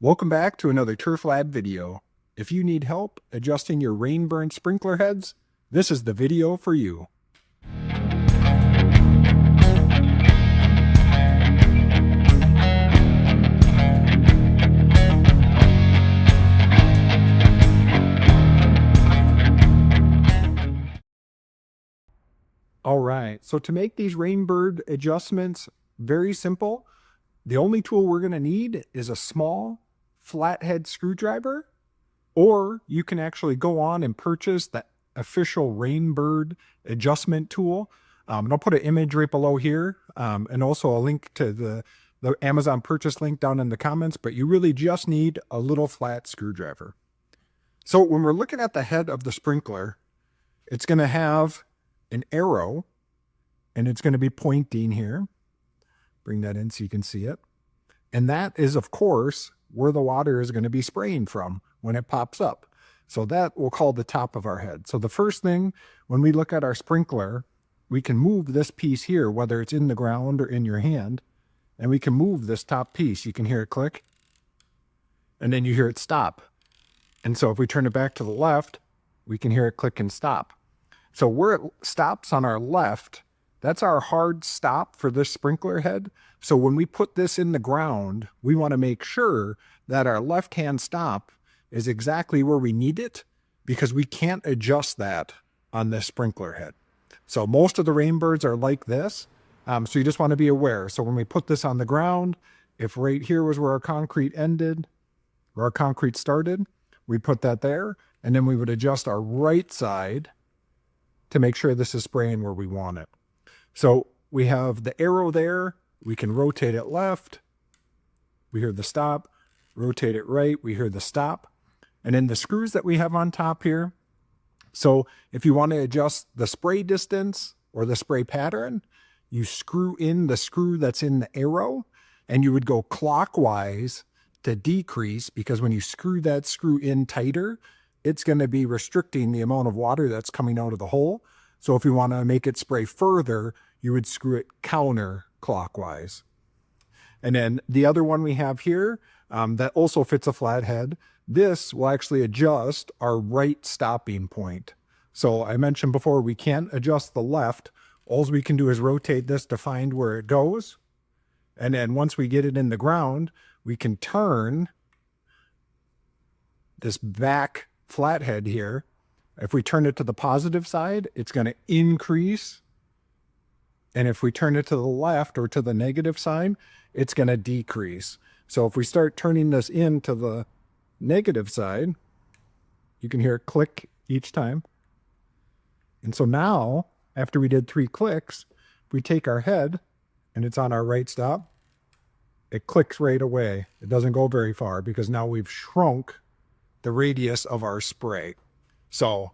Welcome back to another TurfLab video. If you need help adjusting your rain burn sprinkler heads, this is the video for you. All right, so to make these rain bird adjustments very simple, the only tool we're going to need is a small flathead screwdriver, or you can actually go on and purchase the official rain bird adjustment tool. And I'll put an image right below here, and also a link to the Amazon purchase link down in the comments, but you really just need a little flat screwdriver. So when we're looking at the head of the sprinkler, it's going to have an arrow, and it's going to be pointing here. Bring that in so you can see it. And that is, of course, where the water is going to be spraying from when it pops up. So that we'll call the top of our head. So the first thing, when we look at our sprinkler, we can move this piece here, whether it's in the ground or in your hand, and we can move this top piece. You can hear it click, and then you hear it stop. And so if we turn it back to the left, we can hear it click and stop. So where it stops on our left, that's our hard stop for this sprinkler head. So when we put this in the ground, we want to make sure that our left-hand stop is exactly where we need it, because we can't adjust that on this sprinkler head. So most of the rain birds are like this. So you just want to be aware. So when we put this on the ground, if right here was where our concrete ended, or our concrete started, we put that there, and then we would adjust our right side to make sure this is spraying where we want it. So we have the arrow there. We can rotate it left. We hear the stop. Rotate it right. We hear the stop. And then the screws that we have on top here. So if you want to adjust the spray distance or the spray pattern, you screw in the screw that's in the arrow, and you would go clockwise to decrease, because when you screw that screw in tighter, it's going to be restricting the amount of water that's coming out of the hole. So if you want to make it spray further, you would screw it counterclockwise. And then the other one we have here, that also fits a flathead, this will actually adjust our right stopping point. So I mentioned before, we can't adjust the left. All we can do is rotate this to find where it goes. And then once we get it in the ground, we can turn this back flathead here. If we turn it to the positive side, it's going to increase. And if we turn it to the left or to the negative side, it's going to decrease. So if we start turning this into the negative side, you can hear it click each time. And so now, after we did 3 clicks, we take our head and it's on our right stop. It clicks right away. It doesn't go very far because now we've shrunk the radius of our spray. So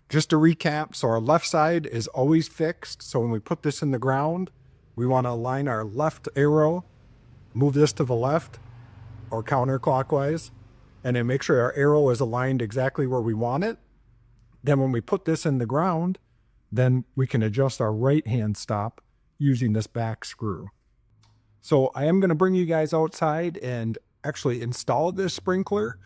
just to recap, so our left side is always fixed. So when we put this in the ground, we want to align our left arrow, move this to the left or counterclockwise, and then make sure our arrow is aligned exactly where we want it. Then when we put this in the ground, then we can adjust our right hand stop using this back screw. So I am going to bring you guys outside and actually install this sprinkler,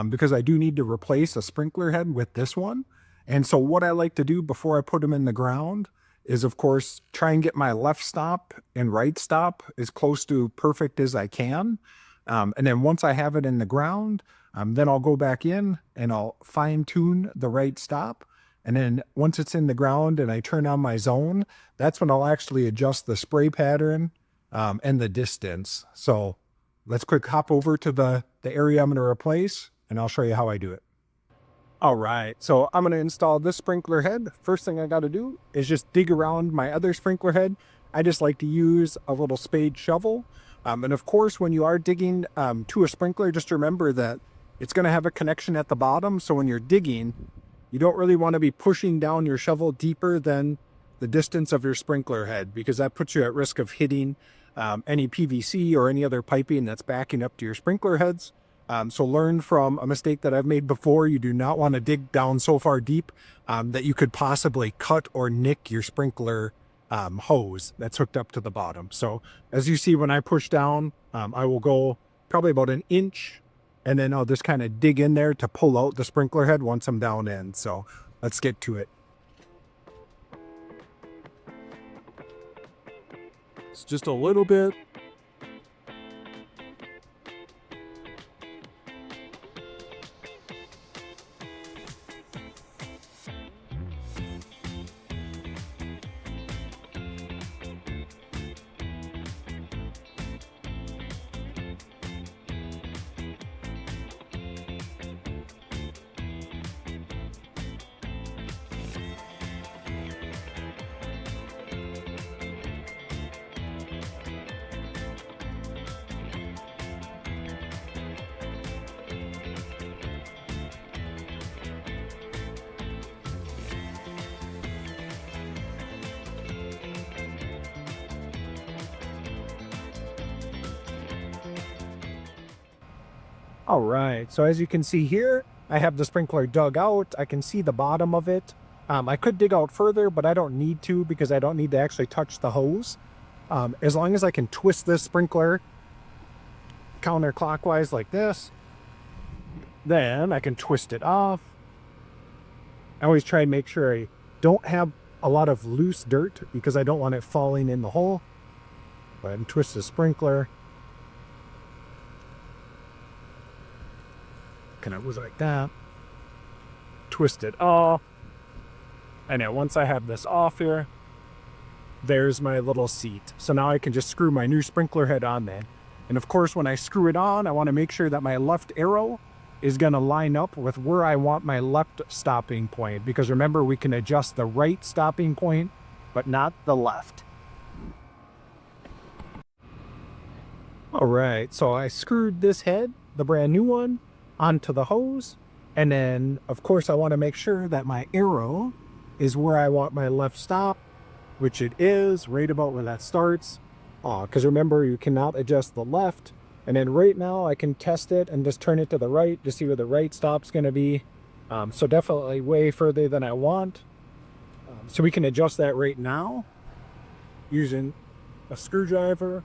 because I do need to replace a sprinkler head with this one. And so what I like to do before I put them in the ground is, of course, try and get my left stop and right stop as close to perfect as I can. And then once I have it in the ground, then I'll go back in and I'll fine tune the right stop. And then once it's in the ground and I turn on my zone, that's when I'll actually adjust the spray pattern and the distance. So let's quick hop over to the area I'm going to replace, and I'll show you how I do it. All right, so I'm going to install this sprinkler head. First thing I got to do is just dig around my other sprinkler head. I just like to use a little spade shovel. And of course, when you are digging to a sprinkler, just remember that it's going to have a connection at the bottom. So when you're digging, you don't really want to be pushing down your shovel deeper than the distance of your sprinkler head, because that puts you at risk of hitting any PVC or any other piping that's backing up to your sprinkler heads. So learn from a mistake that I've made before. You do not want to dig down so far deep that you could possibly cut or nick your sprinkler hose that's hooked up to the bottom. So as you see, when I push down, I will go probably about 1 inch And then I'll just kind of dig in there to pull out the sprinkler head once I'm down in. So let's get to it. It's just a little bit. All right, so as you can see here, I have the sprinkler dug out. I can see the bottom of it. I could dig out further, but I don't need to because I don't need to actually touch the hose. As long as I can twist this sprinkler counterclockwise like this, then I can twist it off. I always try and make sure I don't have a lot of loose dirt because I don't want it falling in the hole. Go ahead and twist the sprinkler. Kind of was like that. Twist it off. And now once I have this off here, there's my little seat. So now I can just screw my new sprinkler head on there. And of course, when I screw it on, I want to make sure that my left arrow is going to line up with where I want my left stopping point. Because remember, we can adjust the right stopping point, but not the left. All right, so I screwed this head, the brand new one, onto the hose. And then, of course, I want to make sure that my arrow is where I want my left stop, which it is, right about where that starts. Because remember, you cannot adjust the left. And then right now, I can test it and just turn it to the right to see where the right stop's going to be. So definitely way further than I want. So we can adjust that right now using a screwdriver.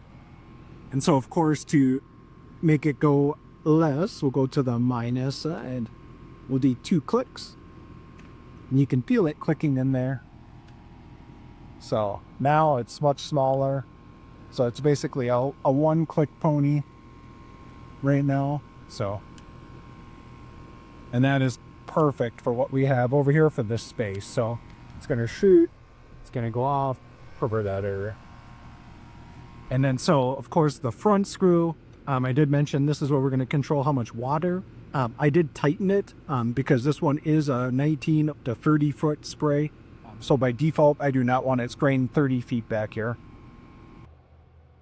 And so, of course, to make it go less, we'll go to the minus side. We'll do 2 clicks. And you can feel it clicking in there. So now it's much smaller. So it's basically a 1-click pony right now. So, and that is perfect for what we have over here for this space. So it's going to shoot. It's going to go off. Cover that area. And then, so of course, the front screw, I did mention this is where we're going to control how much water. I did tighten it because this one is a 19 to 30 foot spray. So by default, I do not want it spraying 30 feet back here.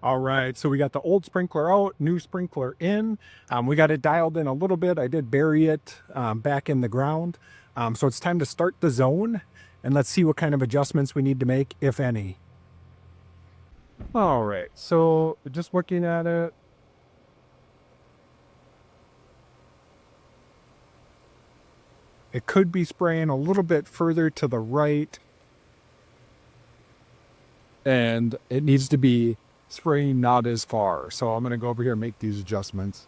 All right, so we got the old sprinkler out, new sprinkler in. We got it dialed in a little bit. I did bury it back in the ground. So it's time to start the zone, and let's see what kind of adjustments we need to make, if any. All right, so just looking at it. It could be spraying a little bit further to the right. And it needs to be spraying not as far. So I'm going to go over here and make these adjustments.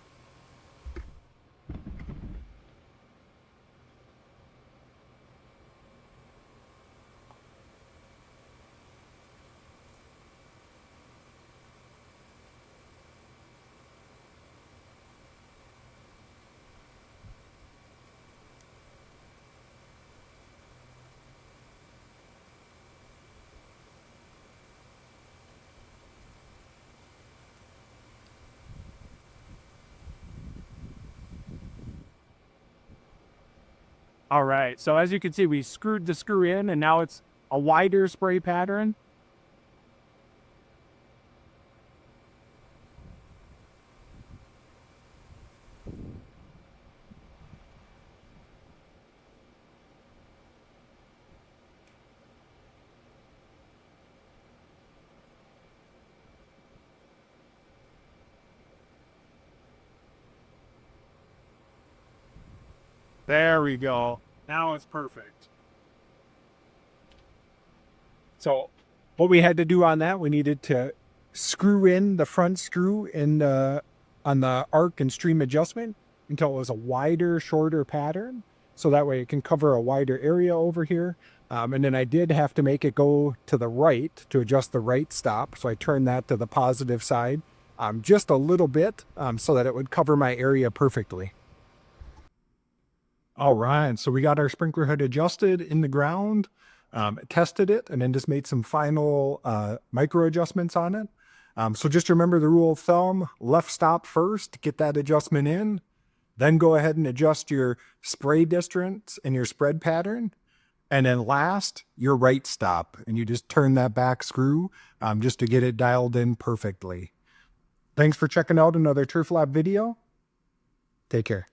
All right, so as you can see, we screwed the screw in and now it's a wider spray pattern. There we go. Now it's perfect. So what we had to do on that, we needed to screw in the front screw in on the arc and stream adjustment. until it was a wider, shorter pattern. So that way it can cover a wider area over here. And then I did have to make it go to the right to adjust the right stop. So I turned that to the positive side just a little bit so that it would cover my area perfectly. All right, so we got our sprinkler head adjusted in the ground, tested it, and then just made some final micro adjustments on it. So just remember the rule of thumb, left stop first, get that adjustment in, then go ahead and adjust your spray distance and your spread pattern. And then last, your right stop, and you just turn that back screw just to get it dialed in perfectly. Thanks for checking out another TurfLab video. Take care.